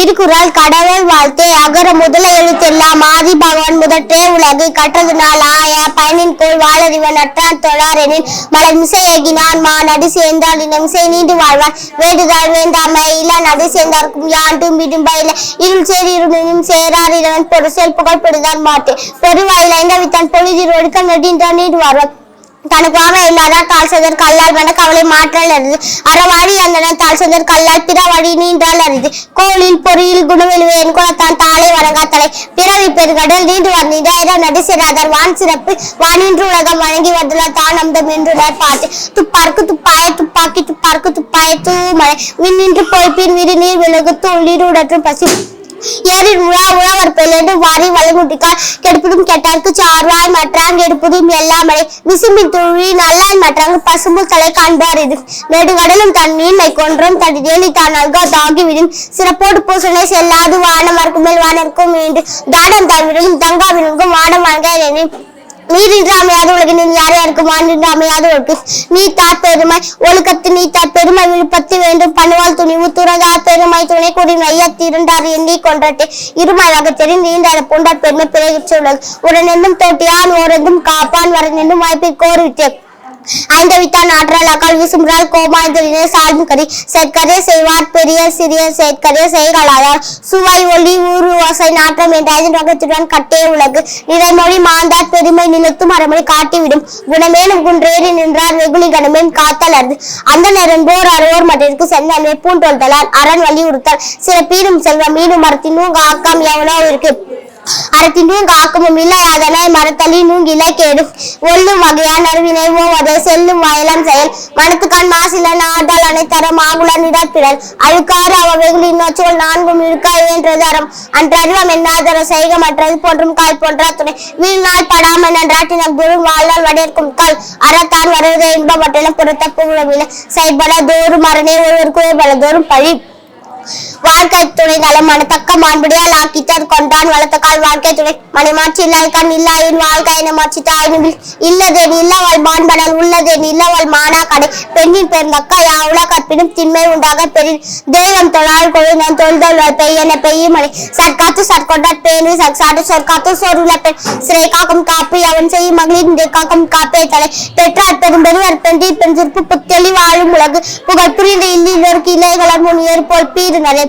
திருக்குறள் கடவுள் வாழ்த்தே அகர முதல எழுத்தெல்லாம் ஆதி பகவான் முதற்றே உலகு கற்றதுனால் ஆய பயனின் கோள் வாழறிவன் அற்றான் தொழாரெனின் மலர் மிசை ஏகினான் மா நடு சேர்ந்தால் இனமிசை நீண்டு வாழ்வான் வேண்டுதால் வேண்டாமை இல்ல நடு சேர்ந்தார்க்கும் யாண்டும் விடும்பயில இருள் சேரி இருளும் சேரார் இரவன் பொரு செல் புகழ் பெறுதான் மாட்டே பெருவாயில் ஐந்தவித்தான் பொழுதில் ஒழுக்க நெடின்றான் நீடு வாழ்வான் தனக்கு வாழ இல்லாதான் தாழ் செதர் கல்லால் வேண்ட கவலை மாற்றல் அறிது அறவாடி அந்த தாழ் செதர் கல்லால் பிற வழி நீண்டால் அறிது கோளில் பொறியில் குணவெளிவே என் குலத்தான் தாளை வணங்காத்தலை பிறவி பெருகடல் நீண்டு வந்திட நடு சேராதர் வான் சிறப்பு வானின்று உலகம் வழங்கி வந்துள்ள தான் அந்தம் என்று பாட்டு துப்பார்க்கு துப்பாய துப்பாக்கி துப்பார்க்கு துப்பாய தூமலை விண்ணின்று பொய்ப்பின் விரி நீர் விலகு தூள் உடற்றும் பசி ஏறில் உழவர் பெயர்ந்து வாரி வளமுட்டிக்கால் கெடுப்பதும் கெட்டார்க்கு சார்வாய் மற்றாங்க எடுப்பதும் எல்லாமலை விசும்பின் துழி நல்லாய் மற்றாங்க பசும்பு தலை காண்பார் இது நெடுகடலும் தண்ணீர் கொன்றும் தடி தேலி தான் நல்கா தாகிவிடும் சிறப்போடு பூசனை செல்லாது வானமர்க்கு மேல் வானர்க்கும் மீண்டு தானம் தாழ்விடும் தங்காவினுக்கும் வானம் வாங்க நீரின்றி அமையாது உலகினில் யார் யாருக்கு மாநின்று அமையாது ஒழுக்கு நீத்தார் பெருமை ஒழுக்கத்து நீத்தார் பெருமை விழுப்பத்து வேண்டும் பண்ணுவாள் துணிவு துறந்தார் பெருமை துணை கூடி ஐயத்திருண்டார் எண்ணி கொன்றட்டு இருமழக தெரிந்து நீண்டாத பூண்டார் பெருமை பிறகு உள்ளது உடனென்றும் தோட்டியான் ஓரென்றும் காப்பான் வரனென்றும் வாய்ப்பை கோரிவித்தே ஐந்தவித்தான் ஆற்றால் அக்கால் விசும்புறால் கோமாய்தலினை சால்வும் கறி செயற்கரிய செய்வார் பெரிய சிறிய செயற்கரிய செய்களாதார் சுவை ஒளி ஊறு ஓசை நாற்றம் என்ற ஐந்து கட்டே உலகு நிறைமொழி மாந்தார் பெருமை நிலத்தும் அறமொழி காட்டிவிடும் குணமேனும் குன்றேறி நின்றார் வெகுளி கணமேன் காத்தல் அருந்து அந்த நேரம் போர் அறுவோர் மற்றிற்கு சென்ன பூண்டோல்தலால் அரண் வலியுறுத்தல் சில பீடும் செல்வம் மீண்டும் மரத்தினும் ஆக்கம் எவனோ இருக்கு அறத்தின்றும் காக்கமும் இல்லை அதனை மரத்தளி நூங்கில கேடும் ஒல்லும் வகையான் அருவினை ஓவதை செல்லும் வயலாம் செயல் மனத்துக்கான் மாசில நாடால் அனைத்தரம் ஆகுலன் இடப்பிடல் அழுக்காறு அவ வெகுளின் நோச்சோல் நான்கும் இருக்கா என்றது அறம் அன்றறிவம் என்னாதர செய்க மற்றது போன்றும் கால் போன்ற துணை வீழ்நாள் படாமல் நன்றாட்டின குரும் வாழ்நாள் வடையற்கும் கால் அறத்தான் வருவதை இன்பம் மற்றெல்லாம் பொறுத்த புகழவில்லை செயற்பட தோறும் அரணே ஒருவருக்கு பல தோறும் பழி வாழ்க்கை துணை நலம் மனத்தக்க மாண்புடையால் ஆக்கித்தார் கொண்டான் வளர்த்தக்கால் வாழ்க்கை துணை மனைமாற்றி இல்லாய்கான் இல்லாயின் வாழ்க்கை என மாற்றித்தாயின் இல்லதேன் இல்லவள் மாண்பனல் உள்ளதேன் இல்லவள் மானா கடை பெண்ணின் பெருந்தக்கா யாவுல கற்பினும் திண்மை உண்டாக பெரிய தேவம் தொழால் கொழு நான் தொழுதல் பெய்யன பெய்யும் மழை சற்காத்து சற்கொண்டாட் பேணு சற்சாடு சொற்காத்து சொருள பெண் சிறை காக்கும் காப்பி அவன் செய்யும் மகளிர் காக்கும் காப்பே தலை பெற்றார் பெரும்பெருவர் பெண்டி பெண் சிற்பு புத்தெளி வாழும் உலகு புகழ் புரிந்து இல்லினருக்கு இலைகளர் முன் ஏற்போல் பீடுனலை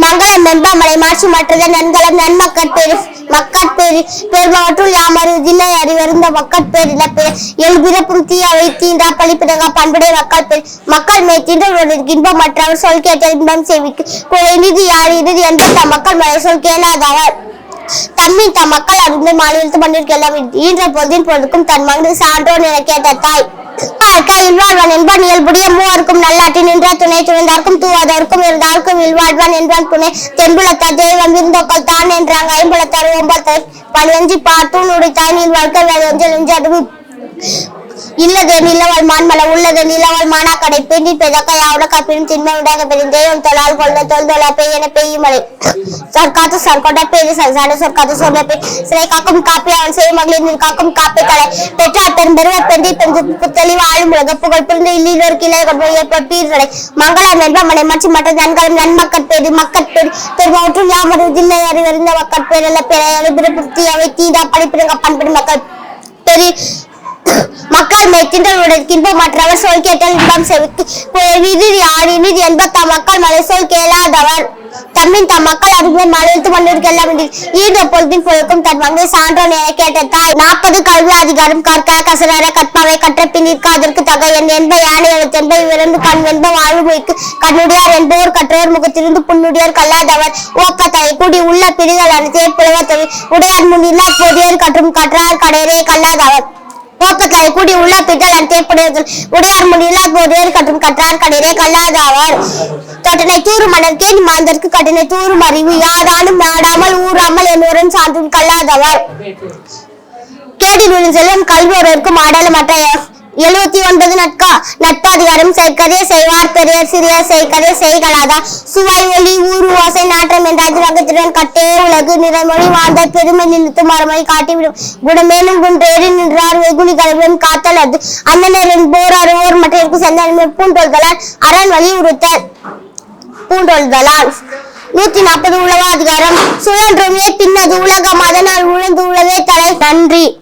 மங்களம் மென்ப மலை மாற்றி மற்றது நன்கலம் நன்மக்கட்பேரு மக்கட்பேரு பெருமாற்றுள் யாமறு இல்லை அறிவருந்த மக்கட்பேர் இழப்பேர் எழுபிறப்பும் தீயவை தீண்டா பழிப்பிடங்க பண்புடைய மக்கள் பேர் மக்கள் மேற்கின்ற இன்பம் மற்றவர் சொல் கேட்ட இன்பம் சேவிக்கு நிதி யார் இறுதி என்று தம் மக்கள் மலை சொல் கேளாதவர் தம்மின் தம் மக்கள் அறிந்து மாநிலத்து பண்ணிருக்கலாம் ஈன்ற பொழுதின் பொழுதுக்கும் தன் மகனுக்கு சான்றோன் என கேட்ட தாய் இல்வாழ்வான் என்பான் இயல்புடைய மூவருக்கும் நல்லாட்டி நின்ற துணை துணைந்தார்க்கும் தூவாதவர்க்கும் இருந்தார்க்கும் இல்வாழ்வான் என்பான் துணை தென்புலத்தார் தெய்வம் இருந்தோக்கள் தான் என்றாங்க ஐம்புலத்தார் ஒன்பத்தார் பழியஞ்சி பார்த்தும் உடைத்தாய் நீர் வாழ்க்கை வேலையஞ்சல் என்று அறிவு இல்லதே நிலவல் மான்மல உள்ளதே நிலவல் மானா கடை பெண்ணி பெதக்க யாவுல கப்பினும் திண்மை உண்டாக பெரும் தெய்வம் தொழால் கொள்ள தொல்தொலா பெய்யன பெய்யும் மலை சர்க்காத்து சர்கொண்ட பேரு சர்சாடு சொற்காத்து சொல்ல பெய் சிறை காக்கும் காப்பி அவன் செய்யும் மகளிர் காக்கும் காப்பி கலை பெற்றார் பெரும்பெருவர் பெண்டி பெண் புத்தளி வாழும் உலக புகழ் புரிந்து இல்லிலோர் கிளை பீர்களை மங்களம் வென்ப மனை மற்றும் மற்ற நன்கலம் நன்மக்கட்பேரு மக்கட்பேரு பெருமாற்றும் யாமருதில்லை அறிவறிந்த மக்கட்பேர் அல்ல பிற எழுபிறப்புத்தி அவை தீதா படிப்பிடுங்க பண்படு மக்கள் பெரிய மக்கள் மேற்கின்றவருடன் இன்பம் மற்றவர் சொல் கேட்டால் இன்பம் செவிக்கு ஆடினீர் என்ப மக்கள் மலை சொல் கேளாதவர் தம்மின் தம் மக்கள் அறிஞர் மலையெழுத்து மன்னர்கள் ஈன்ற பொழுதின் பொழுதுக்கும் தன் மங்கை சான்றோன் என கேட்ட தாய் 40 கல்வி அதிகாரம் கற்க கசரற கற்பாவை கற்ற பின் நிற்க அதற்கு தக என்ப யானை எழுத்தென்ப இவரண்டு கண் என்ப வாழ்வுக்கு கண்ணுடையார் என்போர் கற்றவர் முகத்திலிருந்து புண்ணுடையார் கல்லாதவர் ஓக்க தலை கூடி உள்ள பிரிகள் அனைத்தே புலவ தொழில் உடையார் முன் இல்லா போதியர் கற்றும் கற்றார் கடையரே கல்லாதவர் போக்கத்தை கூடி உள்ள பிட்டல் அந்தேற்புடையவர்கள் உடையார் முன்னிலா போதையர் கற்றும் கற்றார் கடரே கல்லாதவர் தொட்டனை தூறு மணற்கேன் மாந்தற்கு கட்டணை தூறும் அறிவு யாதானும் நாடாமல் ஊறாமல் என்னுடன் சான்றும் கல்லாதவர் கேடில் செல்வம் கல்வியோருக்கும் ஆடலமற்ற 79 நட்பாதிகாரம் செயற்கரிய செய்வார் பெரியர் சிறியர் செயற்கரிய செய்களாதா சுவை ஒளி ஊறு ஓசை நாற்றம் என்ற அதிரகத்துடன் கட்டே உலகு நிறைமொழி வாழ்ந்த பெருமை நிறுத்தும் மறுமொழி காட்டிவிடும் குணமேலும் குன்றேறி நின்றார் வெகுளி கலவன் காத்தல் அது அண்ணன் போர் அறுவோர் மற்றற்கு சென்ற பூண்டோல்தலால் அரண் வலியுறுத்தல் பூண்டோல்தலால் 140 உழவா அதிகாரம். சுழன்றுமே பின்னது உலகம் அதனால் உழந்து உழவே தலை. நன்றி.